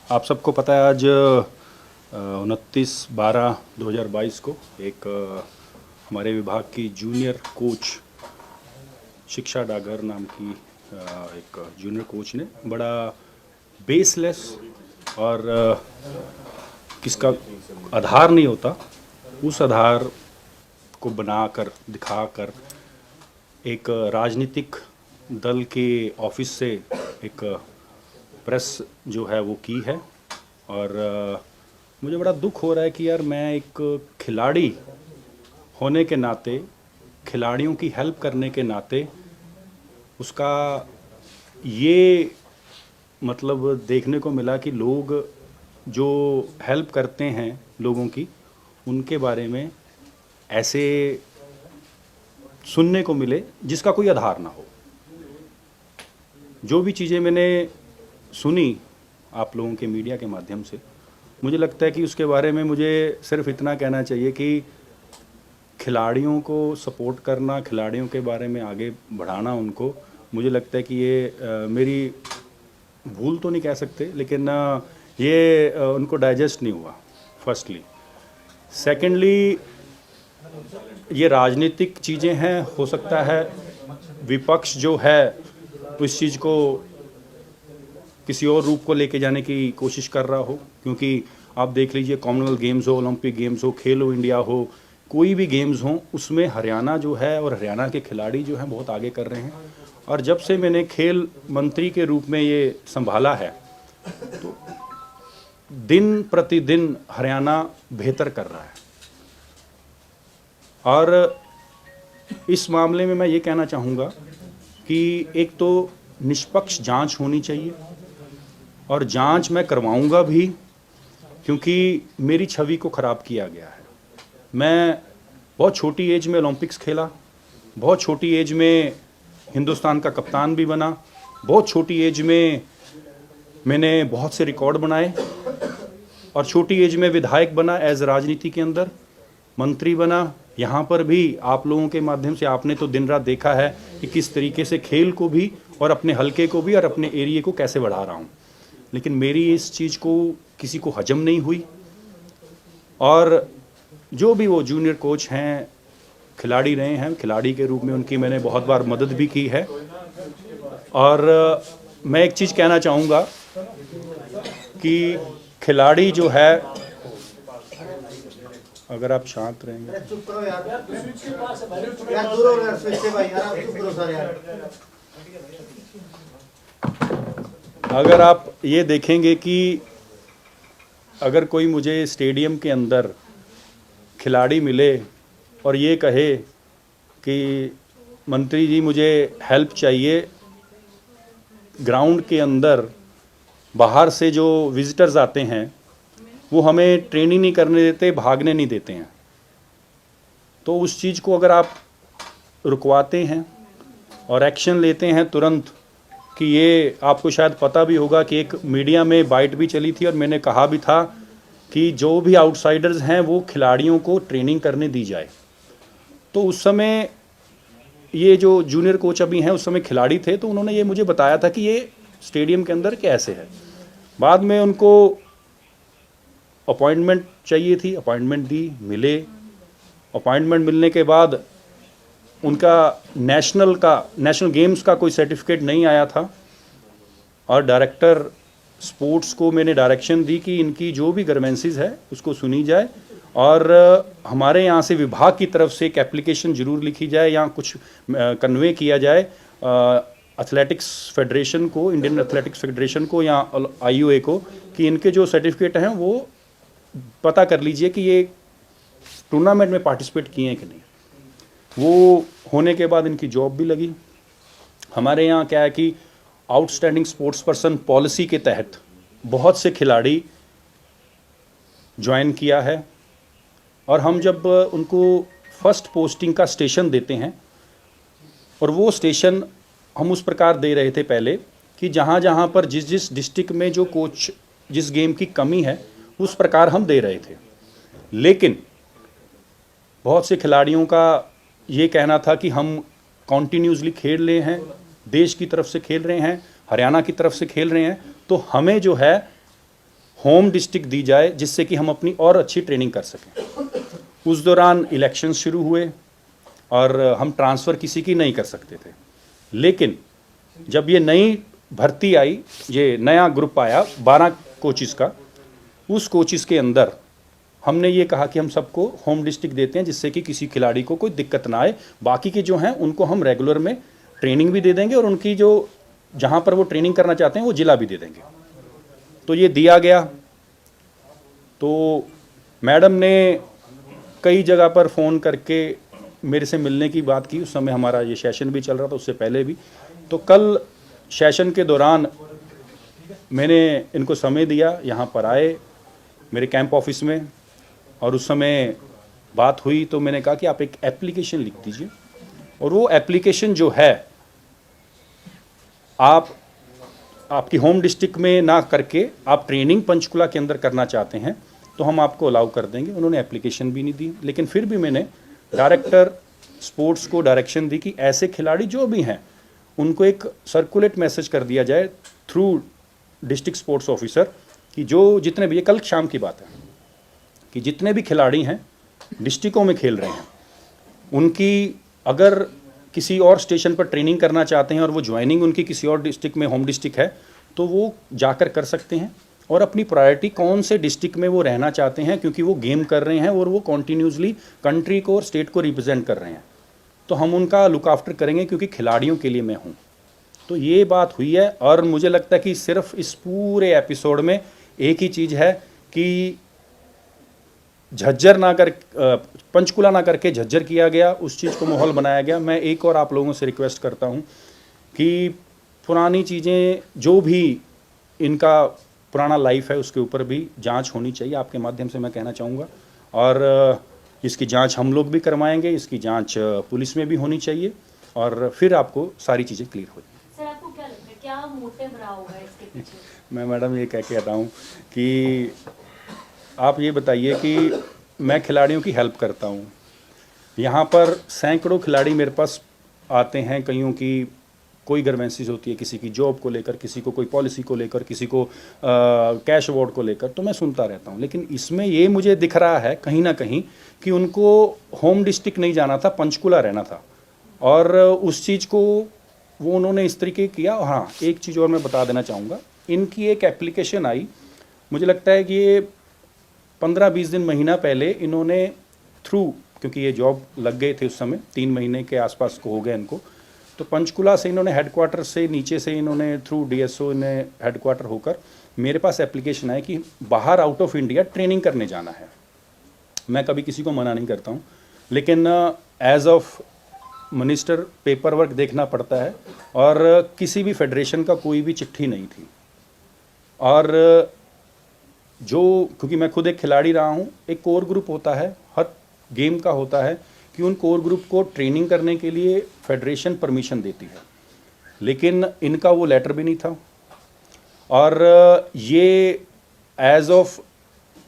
आप सबको पता है आज 29/12/2022 को एक हमारे विभाग की जूनियर कोच शिक्षा डागर नाम की एक जूनियर कोच ने बड़ा बेसलेस और किसका आधार नहीं होता उस आधार को बनाकर दिखाकर एक राजनीतिक दल के ऑफिस से एक प्रेस जो है वो की है। और मुझे बड़ा दुख हो रहा है कि यार मैं एक खिलाड़ी होने के नाते, खिलाड़ियों की हेल्प करने के नाते उसका ये मतलब देखने को मिला कि लोग जो हेल्प करते हैं लोगों की, उनके बारे में ऐसे सुनने को मिले जिसका कोई आधार ना हो। जो भी चीज़ें मैंने सुनी आप लोगों के मीडिया के माध्यम से, मुझे लगता है कि उसके बारे में मुझे सिर्फ इतना कहना चाहिए कि खिलाड़ियों को सपोर्ट करना, खिलाड़ियों के बारे में आगे बढ़ाना उनको, मुझे लगता है कि ये मेरी भूल तो नहीं कह सकते, लेकिन ये उनको डाइजेस्ट नहीं हुआ फर्स्टली। सेकेंडली, ये राजनीतिक चीज़ें हैं, हो सकता है विपक्ष जो है इस चीज़ को किसी और रूप को लेके जाने की कोशिश कर रहा हो, क्योंकि आप देख लीजिए कॉमनवेल्थ गेम्स हो, ओलंपिक गेम्स हो, खेलो इंडिया हो, कोई भी गेम्स हो, उसमें हरियाणा जो है और हरियाणा के खिलाड़ी जो हैं बहुत आगे कर रहे हैं। और जब से मैंने खेल मंत्री के रूप में ये संभाला है तो दिन प्रतिदिन हरियाणा बेहतर कर रहा है। और इस मामले में मैं ये कहना चाहूँगा कि एक तो निष्पक्ष जांच होनी चाहिए, और जांच मैं करवाऊंगा भी, क्योंकि मेरी छवि को ख़राब किया गया है। मैं बहुत छोटी एज में ओलंपिक्स खेला, बहुत छोटी एज में हिंदुस्तान का कप्तान भी बना, बहुत छोटी एज में मैंने बहुत से रिकॉर्ड बनाए, और छोटी एज में विधायक बना, एज राजनीति के अंदर मंत्री बना। यहाँ पर भी आप लोगों के माध्यम से आपने तो दिन रात देखा है कि किस तरीके से खेल को भी और अपने हलके को भी और अपने एरिए को कैसे बढ़ा रहा हूँ। लेकिन मेरी इस चीज़ को किसी को हजम नहीं हुई, और जो भी वो जूनियर कोच हैं, खिलाड़ी रहे हैं, खिलाड़ी के रूप में उनकी मैंने बहुत बार मदद भी की है। और मैं एक चीज़ कहना चाहूँगा कि खिलाड़ी जो है, अगर आप शांत रहेंगे, अगर आप ये देखेंगे कि अगर कोई मुझे स्टेडियम के अंदर खिलाड़ी मिले और ये कहे कि मंत्री जी मुझे हेल्प चाहिए, ग्राउंड के अंदर बाहर से जो विजिटर्स आते हैं वो हमें ट्रेनिंग नहीं करने देते, भागने नहीं देते हैं, तो उस चीज़ को अगर आप रुकवाते हैं और एक्शन लेते हैं तुरंत, कि ये आपको शायद पता भी होगा कि एक मीडिया में बाइट भी चली थी और मैंने कहा भी था कि जो भी आउटसाइडर्स हैं वो खिलाड़ियों को ट्रेनिंग करने दी जाए। तो उस समय ये जो जूनियर कोच अभी हैं, उस समय खिलाड़ी थे, तो उन्होंने ये मुझे बताया था कि ये स्टेडियम के अंदर कैसे है। बाद में उनको अपॉइंटमेंट चाहिए थी, अपॉइंटमेंट दी, मिले। अपॉइंटमेंट मिलने के बाद उनका नेशनल गेम्स का कोई सर्टिफिकेट नहीं आया था, और डायरेक्टर स्पोर्ट्स को मैंने डायरेक्शन दी कि इनकी जो भी ग्रीवेंसेस है उसको सुनी जाए, और हमारे यहाँ से विभाग की तरफ से एक एप्लीकेशन ज़रूर लिखी जाए या कुछ कन्वे किया जाए एथलेटिक्स फेडरेशन को, इंडियन एथलेटिक्स फेडरेशन को या आईओए को, कि इनके जो सर्टिफिकेट हैं वो पता कर लीजिए कि ये टूर्नामेंट में पार्टिसिपेट किए हैं कि नहीं। वो होने के बाद इनकी जॉब भी लगी। हमारे यहाँ क्या है कि आउटस्टैंडिंग स्पोर्ट्स पर्सन पॉलिसी के तहत बहुत से खिलाड़ी ज्वाइन किया है, और हम जब उनको फर्स्ट पोस्टिंग का स्टेशन देते हैं, और वो स्टेशन हम उस प्रकार दे रहे थे पहले कि जहाँ जहाँ पर जिस जिस डिस्ट्रिक्ट में जो कोच जिस गेम की कमी है उस प्रकार हम दे रहे थे। लेकिन बहुत से खिलाड़ियों का ये कहना था कि हम कॉन्टीन्यूसली खेल रहे हैं, देश की तरफ से खेल रहे हैं, हरियाणा की तरफ से खेल रहे हैं, तो हमें जो है होम डिस्ट्रिक्ट दी जाए जिससे कि हम अपनी और अच्छी ट्रेनिंग कर सकें। उस दौरान इलेक्शन शुरू हुए और हम ट्रांसफ़र किसी की नहीं कर सकते थे, लेकिन जब ये नई भर्ती आई, ये नया ग्रुप आया 12 कोचिज़ का, उस कोचिज़ के अंदर हमने ये कहा कि हम सबको होम डिस्ट्रिक्ट देते हैं जिससे कि किसी खिलाड़ी को कोई दिक्कत ना आए। बाकी के जो हैं उनको हम रेगुलर में ट्रेनिंग भी दे देंगे और उनकी जो जहाँ पर वो ट्रेनिंग करना चाहते हैं वो ज़िला भी दे देंगे। तो ये दिया गया। तो मैडम ने कई जगह पर फ़ोन करके मेरे से मिलने की बात की। उस समय हमारा ये सेशन भी चल रहा था, उससे पहले भी। तो कल सेशन के दौरान मैंने इनको समय दिया, यहाँ पर आए मेरे कैंप ऑफिस में, और उस समय बात हुई तो मैंने कहा कि आप एक एप्लीकेशन लिख दीजिए, और वो एप्लीकेशन जो है आपकी होम डिस्ट्रिक्ट में ना करके आप ट्रेनिंग पंचकुला के अंदर करना चाहते हैं तो हम आपको अलाउ कर देंगे। उन्होंने एप्लीकेशन भी नहीं दी, लेकिन फिर भी मैंने डायरेक्टर स्पोर्ट्स को डायरेक्शन दी कि ऐसे खिलाड़ी जो भी हैं उनको एक सर्कुलेट मैसेज कर दिया जाए थ्रू डिस्ट्रिक्ट स्पोर्ट्स ऑफिसर कि जो जितने भी, ये कल शाम की बात है, कि जितने भी खिलाड़ी हैं डिस्ट्रिक्टों में खेल रहे हैं, उनकी अगर किसी और स्टेशन पर ट्रेनिंग करना चाहते हैं और वो ज्वाइनिंग उनकी किसी और डिस्ट्रिक्ट में होम डिस्ट्रिक्ट है तो वो जाकर कर सकते हैं, और अपनी प्रायोरिटी कौन से डिस्ट्रिक्ट में वो रहना चाहते हैं, क्योंकि वो गेम कर रहे हैं और वो कॉन्टीन्यूसली कंट्री को और स्टेट को रिप्रेजेंट कर रहे हैं, तो हम उनका लुक आफ्टर करेंगे क्योंकि खिलाड़ियों के लिए मैं हूँ। तो ये बात हुई है, और मुझे लगता है कि सिर्फ इस पूरे एपिसोड में एक ही चीज़ है कि झज्जर ना कर पंचकुला ना करके झज्जर किया गया, उस चीज़ को माहौल बनाया गया। मैं एक और आप लोगों से रिक्वेस्ट करता हूँ कि पुरानी चीज़ें जो भी इनका पुराना लाइफ है उसके ऊपर भी जांच होनी चाहिए, आपके माध्यम से मैं कहना चाहूँगा। और इसकी जांच हम लोग भी करवाएंगे, इसकी जांच पुलिस में भी होनी चाहिए, और फिर आपको सारी चीज़ें क्लियर हो जाएंगी। सर, आपको क्या लगता है क्या मोटिव रहा होगा इसके पीछे? मैं मैडम ये कह के आता हूँ कि आप ये बताइए कि मैं खिलाड़ियों की हेल्प करता हूँ, यहाँ पर सैकड़ों खिलाड़ी मेरे पास आते हैं, कईयों की कोई ग्रीवेंसेस होती है, किसी की जॉब को लेकर, किसी को कोई पॉलिसी को लेकर, किसी को कैश अवार्ड को लेकर, तो मैं सुनता रहता हूँ। लेकिन इसमें ये मुझे दिख रहा है कहीं ना कहीं कि उनको होम डिस्ट्रिक्ट नहीं जाना था, पंचकुला रहना था, और उस चीज़ को वो उन्होंने इस तरीके किया। हाँ, एक चीज़ और मैं बता देना चाहूँगा, इनकी एक एप्लीकेशन आई, मुझे लगता है कि ये 15-20 दिन महीना पहले इन्होंने थ्रू, क्योंकि ये जॉब लग गए थे उस समय, 3 महीने के आसपास को हो गए इनको, तो पंचकुला से इन्होंने हेडक्वार्टर से नीचे से इन्होंने थ्रू डीएसओ ने हेडक्वार्टर होकर मेरे पास एप्लीकेशन है कि बाहर आउट ऑफ इंडिया ट्रेनिंग करने जाना है। मैं कभी किसी को मना नहीं करता हूँ, लेकिन as of minister paper work देखना पड़ता है, और किसी भी फेडरेशन का कोई भी चिट्ठी नहीं थी। और जो, क्योंकि मैं खुद एक खिलाड़ी रहा हूँ, एक कोर ग्रुप होता है, हर गेम का होता है कि उन कोर ग्रुप को ट्रेनिंग करने के लिए फेडरेशन परमिशन देती है, लेकिन इनका वो लेटर भी नहीं था, और ये एज ऑफ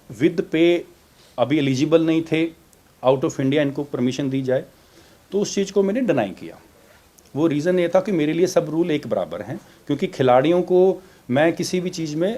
विद पे अभी एलिजिबल नहीं थे, आउट ऑफ इंडिया इनको परमिशन दी जाए, तो उस चीज़ को मैंने डिनाई किया। वो रीज़न ये था कि मेरे लिए सब रूल एक बराबर हैं, क्योंकि खिलाड़ियों को मैं किसी भी चीज़ में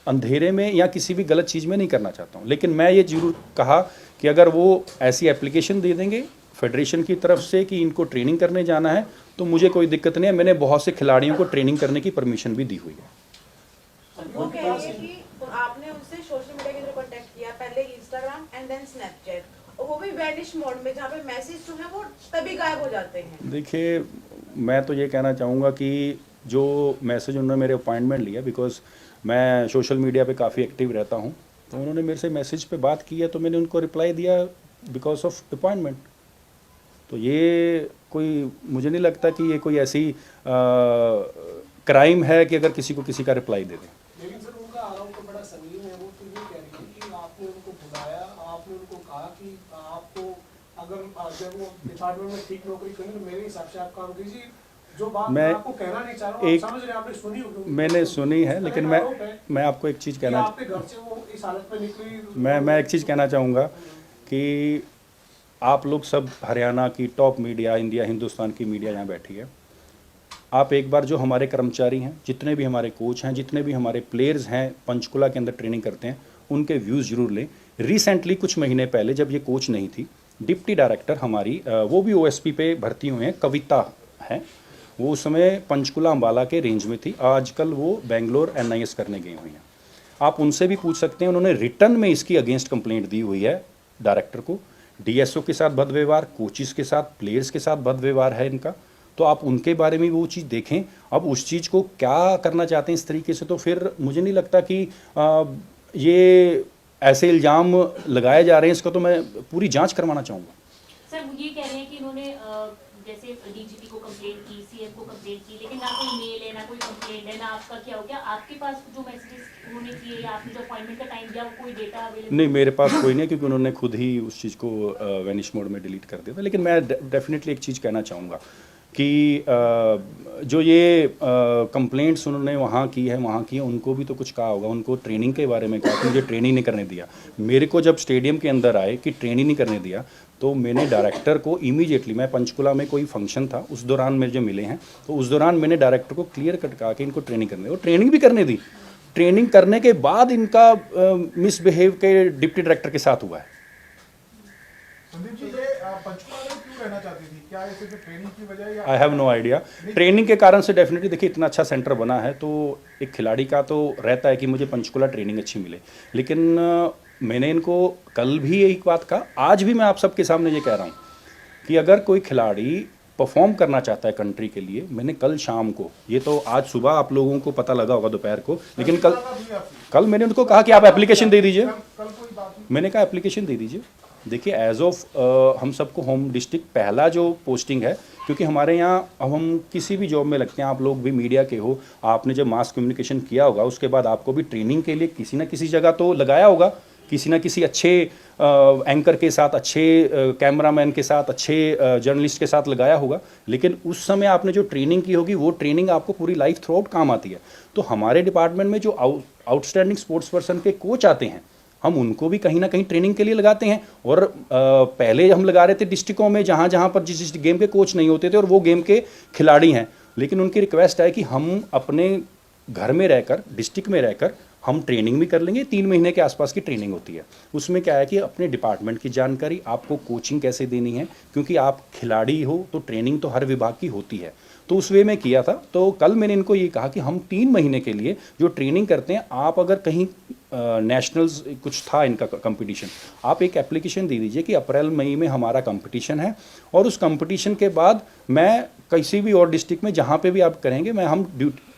अंधेरे में या किसी भी गलत चीज़ में नहीं करना चाहता हूँ। लेकिन मैं ये जरूर कहा कि अगर वो ऐसी एप्लीकेशन दे देंगे फेडरेशन की तरफ से कि इनको ट्रेनिंग करने जाना है तो मुझे कोई दिक्कत नहीं है। मैंने बहुत से खिलाड़ियों को ट्रेनिंग करने की परमिशन भी दी हुई है। वो कह रहे हैं कि आपने उनसे सोशल मीडिया के थ्रू कांटेक्ट किया, पहले इंस्टाग्राम एंड देन स्नैपचैट, और वो भी वैनिश मोड में, जहाँ पे मैसेज जो है वो तभी गायब हो जाते हैं। देखिए, मैं तो ये कहना चाहूँगा कि जो मैसेज उन्होंने मेरे अपॉइंटमेंट लिया, बिकॉज मैं सोशल मीडिया पे काफ़ी एक्टिव रहता हूँ, तो उन्होंने मेरे से मैसेज पे बात की है तो मैंने उनको रिप्लाई दिया बिकॉज ऑफ अपॉइंटमेंट। तो ये कोई, मुझे नहीं लगता कि ये कोई ऐसी क्राइम है कि अगर किसी को किसी का रिप्लाई दे दें। लेकिन सर, उनका आरोप तो बड़ा संगीन है। वो तो ये कह रही है कि आपने उनको बुलाया, आपने उनको कहा कि आपको अगर जब वो डिपार्टमेंट में ठीक नौकरी करें तो मेरे हिसाब से आप काम कीजिए। जो बात मैं आपको कहना नहीं चाह रहा हूँ, आप समझ रहे हैं, आपने सुनी होगी। मैंने सुनी है, लेकिन मैं आपको एक चीज़ कहना, आपके घर से वो इस हालत में निकली। मैं एक चीज़ कहना चाहूँगा कि आप लोग सब हरियाणा की टॉप मीडिया, इंडिया हिंदुस्तान की मीडिया यहाँ बैठी है, आप एक बार जो हमारे कर्मचारी हैं, जितने भी हमारे कोच हैं, जितने भी हमारे प्लेयर्स हैं पंचकुला के अंदर ट्रेनिंग करते हैं, उनके व्यूज़ जरूर लें। रिसेंटली कुछ महीने पहले जब ये कोच नहीं थी, डिप्टी डायरेक्टर हमारी वो भी OSP पे भर्ती हुए हैं, कविता है, वो उस समय पंचकुला अम्बाला के रेंज में थी, आजकल वो बेंगलोर NIS करने गई हुई हैं। आप उनसे भी पूछ सकते हैं, उन्होंने रिटर्न में इसकी अगेंस्ट कंप्लेंट दी हुई है डायरेक्टर को। DSO के साथ बद व्यवहार, कोचिज़ के साथ, प्लेयर्स के साथ बद व्यवहार है इनका, तो आप उनके बारे में वो चीज़ देखें। अब उस चीज़ को क्या करना चाहते हैं इस तरीके से, तो फिर मुझे नहीं लगता कि ये ऐसे इल्ज़ाम लगाए जा रहे हैं, इसका तो मैं पूरी जांच करवाना चाहूँगा। सर वो ये कह रहे हैं कि इन्होंने जैसे DGP को कंप्लेंट की, CM को कंप्लेंट की, लेकिन ना कोई मेल है, ना कोई कंप्लेंट है, ना आपका क्या हो गया, आपके पास जो मैसेजेस उन्होंने किए या आपने जो अपॉइंटमेंट का टाइम दिया, वो कोई डेटा अवेलेबल नहीं, मेरे पास कोई नहीं है, क्योंकि उन्होंने खुद ही उस चीज़ को वैनिश मोड में डिलीट कर दिया था। लेकिन मैं डेफिनेटली एक चीज़ कहना चाहूँगा कि जो ये कंप्लेंट्स उन्होंने वहाँ की है, उनको भी तो कुछ कहा होगा, उनको ट्रेनिंग के बारे में कहा कि मुझे ट्रेनिंग नहीं करने दिया। मेरे को जब स्टेडियम के अंदर आए कि ट्रेनिंग नहीं करने दिया, तो मैंने डायरेक्टर को इमीडिएटली, मैं पंचकुला में कोई फंक्शन था उस दौरान मेरे जो मिले हैं, तो उस दौरान मैंने डायरेक्टर को क्लियर कट कहा कि इनको ट्रेनिंग करने, और ट्रेनिंग भी करने दी। ट्रेनिंग करने के बाद इनका मिसबिहेव के डिप्टी डायरेक्टर के साथ हुआ है। संदीप जी, ये पंचकुला में क्यों रहना चाहती थी? क्या इसे ट्रेनिंग की वजह या I have no idea. Training के कारण से डेफिनेटली देखिए, इतना अच्छा सेंटर बना है तो एक खिलाड़ी का तो रहता है कि मुझे पंचकुला ट्रेनिंग अच्छी मिले। लेकिन मैंने इनको कल भी यही बात कहा, आज भी मैं आप सबके सामने ये कह रहा हूँ कि अगर कोई खिलाड़ी परफॉर्म करना चाहता है कंट्री के लिए, मैंने कल शाम को, ये तो आज सुबह आप लोगों को पता लगा होगा दोपहर को, लेकिन कल मैंने उनको कहा कि आप एप्लीकेशन दे दीजिए। मैंने कहा एप्लीकेशन दे दीजिए। देखिए, एज ऑफ हम सबको होम डिस्ट्रिक्ट पहला जो पोस्टिंग है, क्योंकि हमारे यहाँ अब हम किसी भी जॉब में लगते हैं, आप लोग भी मीडिया के हो, आपने जब मास कम्युनिकेशन किया होगा उसके बाद आपको भी ट्रेनिंग के लिए किसी ना किसी जगह तो लगाया होगा, किसी ना किसी अच्छे एंकर के साथ, अच्छे कैमरामैन के साथ, अच्छे जर्नलिस्ट के साथ लगाया होगा। लेकिन उस समय आपने जो ट्रेनिंग की होगी वो ट्रेनिंग आपको पूरी लाइफ थ्रू आउट काम आती है। तो हमारे डिपार्टमेंट में जो आउटस्टैंडिंग स्पोर्ट्स पर्सन के कोच आते हैं, हम उनको भी कहीं ना कहीं ट्रेनिंग के लिए लगाते हैं। और पहले हम लगा रहे थे डिस्ट्रिक्टों में जहाँ जहाँ पर जिस गेम के कोच नहीं होते थे और वो गेम के खिलाड़ी हैं, लेकिन उनकी रिक्वेस्ट है कि हम अपने घर में रहकर, डिस्ट्रिक्ट में रहकर हम ट्रेनिंग भी कर लेंगे। 3 महीने के आसपास की ट्रेनिंग होती है। उसमें क्या है कि अपने डिपार्टमेंट की जानकारी, आपको कोचिंग कैसे देनी है, क्योंकि आप खिलाड़ी हो तो ट्रेनिंग तो हर विभाग की होती है, तो उस वे में किया था। तो कल मैंने इनको ये कहा कि हम 3 महीने के लिए जो ट्रेनिंग करते हैं, आप अगर कहीं नेशनल्स कुछ था इनका कंपटीशन, आप एक एप्लीकेशन दे दीजिए कि अप्रैल मई में हमारा कंपटीशन है, और उस कंपटीशन के बाद मैं किसी भी और डिस्ट्रिक्ट में जहाँ पे भी आप करेंगे, मैं हम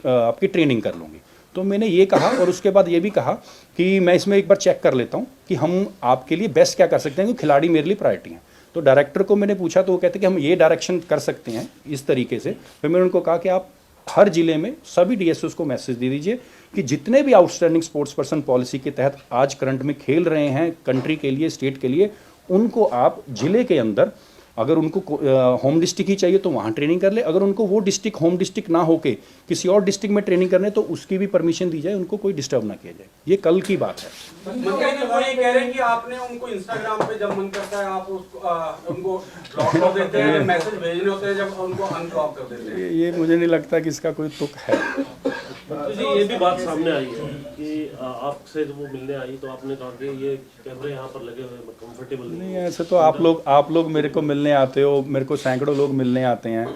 आपकी ट्रेनिंग कर लूँगी। तो मैंने ये कहा, और उसके बाद ये भी कहा कि मैं इसमें एक बार चेक कर लेता हूँ कि हम आपके लिए बेस्ट क्या कर सकते हैं, क्योंकि खिलाड़ी मेरे लिए प्रायोरिटी हैं। तो डायरेक्टर को मैंने पूछा तो वो कहते कि हम ये डायरेक्शन कर सकते हैं इस तरीके से। फिर मैंने उनको कहा कि आप हर जिले में सभी DSOs को मैसेज दे दीजिए कि जितने भी आउटस्टैंडिंग स्पोर्ट्स पर्सन पॉलिसी के तहत आज करंट में खेल रहे हैं कंट्री के लिए, स्टेट के लिए, उनको आप जिले के अंदर, अगर उनको होम डिस्ट्रिक्ट ही चाहिए तो वहाँ ट्रेनिंग कर ले, अगर उनको वो डिस्ट्रिक्ट होम डिस्ट्रिक्ट ना होके किसी और डिस्ट्रिक्ट में ट्रेनिंग करने तो उसकी भी परमिशन दी जाए, उनको कोई डिस्टर्ब ना किया जाए। ये कल की बात है। मंत्री जी वो ये कह रहे हैं कि आपने उनको इंस्टाग्राम पे जब मन करता है आप उसको उनको ब्लॉक कर देते हैं, मैसेज भेजने होते हैं जब उनको अनब्लॉक कर देते हैं। ये मुझे नहीं लगता कि इसका कोई तुक है। तो जी ये भी बात सामने आई है कि आपसे जब वो मिलने आई तो आपने कहा कि ये कैमरे यहाँ पर लगे हुए कंफर्टेबल नहीं, ऐसे तो आप लोग मेरे को मिलने आते हो, मेरे को सैकड़ों लोग मिलने आते हैं,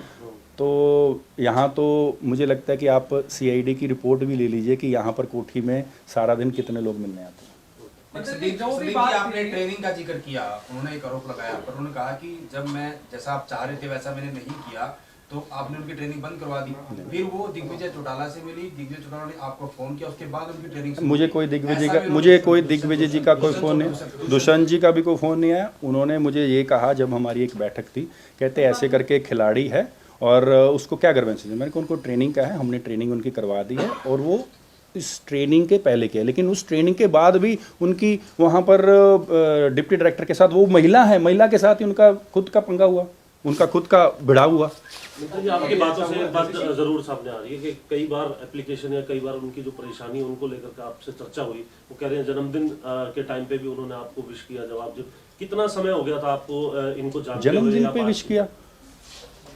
तो यहाँ तो मुझे लगता है कि आप CID की रिपोर्ट भी ले लीजिए कि यहाँ पर कोठी में सारा दिन कितने लोग मिलने आते हैं। संदीप जी, आपने ट्रेनिंग का जिक्र किया, उन्होंने एक आरोप लगाया, पर उन्होंने कहा कि जब मैं जैसा आप चाह रहे थे वैसा मैंने नहीं किया तो आपने उनकी ट्रेनिंग बंद करवा दी। फिर वो दिग्विजय चौटाला से मिली, दिग्विजय चौटाला ने आपको फोन किया, उसके बाद उनकी ट्रेनिंग मुझे कोई दिग्विजय जी का कोई फ़ोन नहीं, दुष्यंत जी का भी कोई फ़ोन नहीं आया। उन्होंने मुझे ये कहा जब हमारी एक बैठक थी, कहते ऐसे करके खिलाड़ी है और उसको क्या ग्रीवेंस है। मैंने कहा उनको ट्रेनिंग का है, हमने ट्रेनिंग उनकी करवा दी है और वो इस ट्रेनिंग के पहले किया, लेकिन उस ट्रेनिंग के बाद भी उनकी वहाँ पर डिप्टी डायरेक्टर के साथ, वो महिला है, महिला के साथ ही उनका खुद का पंगा हुआ, उनका खुद का भिड़ाव हुआ। जी आपकी बातों से एक बात जरूर सामने आ रही है कि कई बार एप्लीकेशन या कई बार उनकी जो परेशानी है उनको लेकर के आपसे चर्चा हुई। वो कह रहे हैं जन्मदिन के टाइम पे भी उन्होंने आपको विश किया, जवाब जो कितना समय हो गया था आपको इनको जानते हुए? जन्मदिन पे विश किया?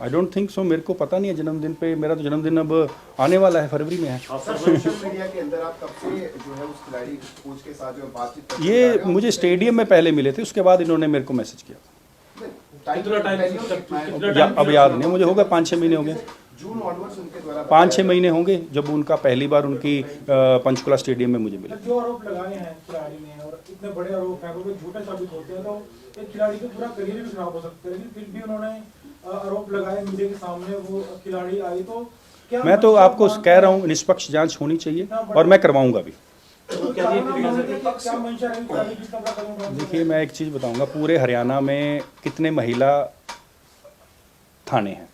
आई डोंट थिंक सो, मेरे को पता नहीं है जन्मदिन पे, मेरा तो जन्मदिन अब आने वाला है, फरवरी में है। सोशल मीडिया के अंदर आप कब से जो है उस खिलाड़ी कोच के साथ जो है बातचीत करते जा रहे ये हो? मुझे स्टेडियम में पहले मिले थे, उसके बाद इन्होंने मेरे को मैसेज किया। कितना टाइम अब याद नहीं मुझे, होगा 5-6 महीने हो गए, जून ऑनवर्ड्स उनके द्वारा 5-6 महीने होंगे जब उनका पहली बार उनकी पंचकुला स्टेडियम में मुझे मिला। जो आरोप लगाए हैं खिलाड़ी ने और इतने बड़े आरोप हैं, वो झूठे साबित होते हैं, तो एक खिलाड़ी का पूरा करियर भी खराब हो सकता है। लेकिन फिर भी उन्होंने आरोप लगाए मीडिया के सामने, वो खिलाड़ी आई, तो क्या मैं तो आपको कह रहा हूँ निष्पक्ष जांच होनी चाहिए और मैं करवाऊंगा भी। क्या मंशा रही खिलाड़ी की, कितना बड़ा कदम उठाया? देखिए मैं एक चीज़ बताऊंगा, पूरे हरियाणा में कितने महिला थाने हैं,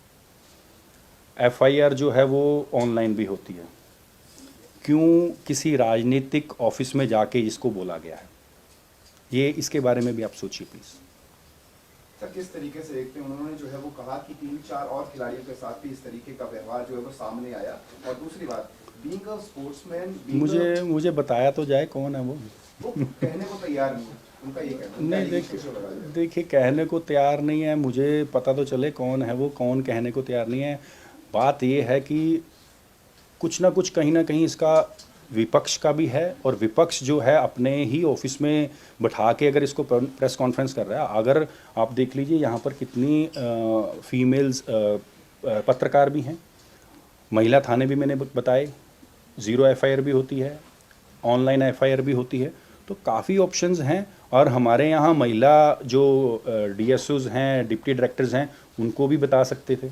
एफआईआर जो है वो ऑनलाइन भी होती है, क्यों किसी राजनीतिक ऑफिस में जाके इसको बोला गया है, ये इसके बारे में भी आप सोचिए प्लीज़। सर किस तरीके से देखते हैं, उन्होंने जो है वो कहा कि 3-4 और खिलाड़ियों के साथ भी इस तरीके का व्यवहार जो है वो सामने आया, और दूसरी बात बीइंग अ स्पोर्ट्समैन मुझे बताया तो जाए कौन है वो कहने को तैयार नहीं है, उनका ये कहना है। नहीं, देखिए कहने को तैयार नहीं है, मुझे पता तो चले कौन है वो, कौन कहने को तैयार नहीं है। बात ये है कि कुछ ना कुछ कहीं ना कहीं इसका विपक्ष का भी है, और विपक्ष जो है अपने ही ऑफिस में बैठा के अगर इसको प्रेस कॉन्फ्रेंस कर रहा है। अगर आप देख लीजिए यहाँ पर कितनी फीमेल्स पत्रकार भी हैं, महिला थाने भी मैंने बताए, 0 एफआईआर भी होती है, ऑनलाइन एफआईआर भी होती है, तो काफ़ी ऑप्शंस हैं। और हमारे यहाँ महिला जो डीएसओज हैं, डिप्टी डायरेक्टर्स हैं, उनको भी बता सकते थे,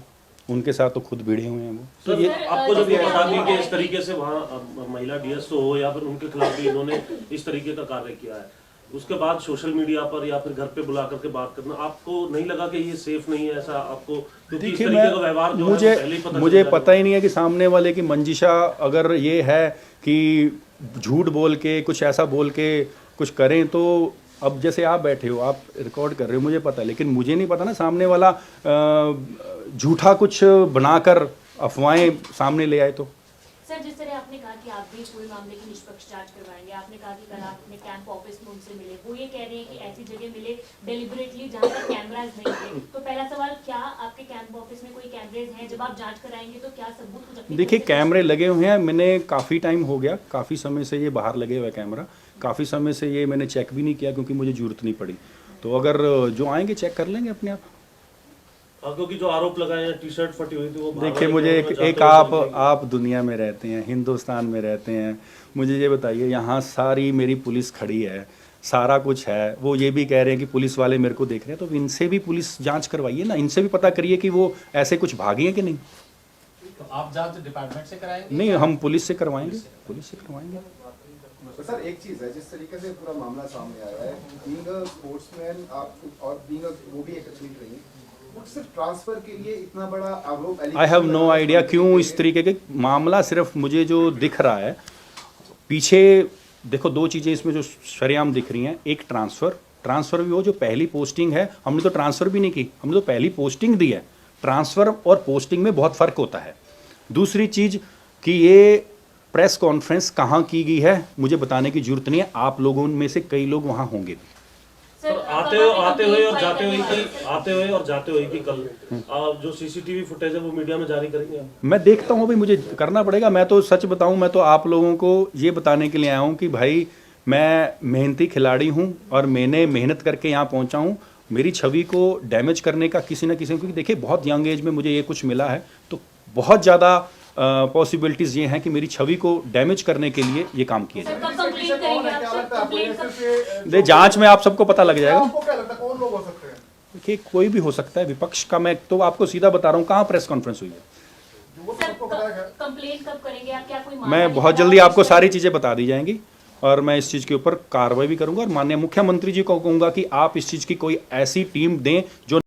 उनके साथ तो खुद भिड़े हुए हैं वो। तो ये आपको जब ये पता नहीं कि इस तरीके से वहाँ महिला डीएसओ हो या फिर उनके खिलाफ भी इन्होंने इस तरीके का कार्य किया है, उसके बाद सोशल मीडिया पर या फिर घर पे बुला करके बात करना, आपको नहीं लगा कि ये सेफ नहीं है ऐसा आपको? क्योंकि इस तरीके का व्यवहार जो है वो पहले ही मुझे पता ही नहीं है कि सामने वाले की मंजिशा अगर ये है कि झूठ बोल के कुछ ऐसा बोल के कुछ करें, तो अब जैसे आप बैठे हो, आप रिकॉर्ड कर रहे हो, मुझे पता है, लेकिन मुझे नहीं पता ना सामने वाला झूठा कुछ बनाकर अफवाहें सामने ले आए तो। सर जिस तरह आपने कहा कि आप भी पूरे मामले की निष्पक्ष जांच करवाएंगे, आपने कहा कि कल आप अपने कैंप ऑफिस में उनसे मिले, वो ये कह रहे हैं कि ऐसी जगह मिले डेलिबरेटली जहाँ पर कैमराज नहीं थे। तो पहला सवाल, क्या आपके कैंप ऑफिस में कोई कैमरेज हैं? जब आप जांच कराएंगे तो क्या सबूत कुछ अपने? देखिए कैमरे लगे हुए हैं, मैंने काफ़ी टाइम हो गया, काफ़ी समय से ये बाहर लगे हुए कैमरा, काफ़ी समय से ये मैंने चेक भी नहीं किया क्योंकि मुझे ज़रूरत नहीं पड़ी। तो अगर जो आएंगे चेक कर लेंगे अपने आप। क्योंकि जो आरोप लगाए हैं, टी शर्ट फटी हुई थी वो देखिए मुझे एक आप दुनिया में रहते हैं, हिंदुस्तान में रहते हैं, मुझे ये बताइए, यहाँ सारी मेरी पुलिस खड़ी है, सारा कुछ है, वो ये भी कह रहे हैं कि पुलिस वाले मेरे को देख रहे हैं, तो इनसे भी पुलिस जांच करवाइए ना, इनसे भी पता करिए कि वो ऐसे कुछ भागी हैं कि नहीं। तो आप जांच डिपार्टमेंट से कराएंगे? नहीं, हम पुलिस से करवाएंगे, पुलिस से करवाएंगे। तो सर एक चीज है, जिस तरीके से पूरा मामला सामने आया है, बीइंग अ स्पोर्ट्समैन आप और बीइंग वो भी एक एथलीट रही, वो सिर्फ ट्रांसफर के लिए इतना बड़ा आरोप? आई हैव नो आइडिया क्यों इस तरीके के मामला, सिर्फ मुझे जो दिख रहा है पीछे, देखो 2 चीज़ें इसमें जो सरेआम दिख रही हैं, एक ट्रांसफ़र भी हो, जो पहली पोस्टिंग है, हमने तो ट्रांसफ़र भी नहीं की, हमने तो पहली पोस्टिंग दी है। ट्रांसफ़र और पोस्टिंग में बहुत फ़र्क होता है। दूसरी चीज़ कि ये प्रेस कॉन्फ्रेंस कहाँ की गई है मुझे बताने की जरूरत नहीं है, आप लोगों में से कई लोग वहाँ होंगे। आते हुए और जाते हुए कि कल जो सीसीटीवी फुटेज है वो मीडिया में जारी करेंगे? मैं देखता हूँ भाई, मुझे करना पड़ेगा। मैं तो सच बताऊँ, मैं तो आप लोगों को ये बताने के लिए आया हूँ कि भाई मैं मेहनती खिलाड़ी हूँ और मैंने मेहनत करके यहाँ पहुँचा हूँ। मेरी छवि को डैमेज करने का किसी न किसी, क्योंकि देखिए बहुत यंग एज में मुझे ये कुछ मिला है, तो बहुत ज़्यादा पॉसिबिलिटीज़ ये हैं कि मेरी छवि को डैमेज करने के लिए ये काम किया जाए। जांच में आप सबको पता लग जाएगा। आपको क्या लगता है कौन लोग हो सकते हैं? देखिए कोई भी हो सकता है, विपक्ष का। मैं तो आपको सीधा बता रहा हूँ, कहाँ प्रेस कॉन्फ्रेंस हुई है। कंप्लेंट कब करेंगे आप? क्या कोई मैं बहुत जल्दी आपको सारी चीज़ें बता दी जाएंगी और मैं इस चीज़ के ऊपर कार्रवाई भी करूंगा और माननीय मुख्यमंत्री जी को कहूँगा कि आप इस चीज़ की कोई ऐसी टीम दें जो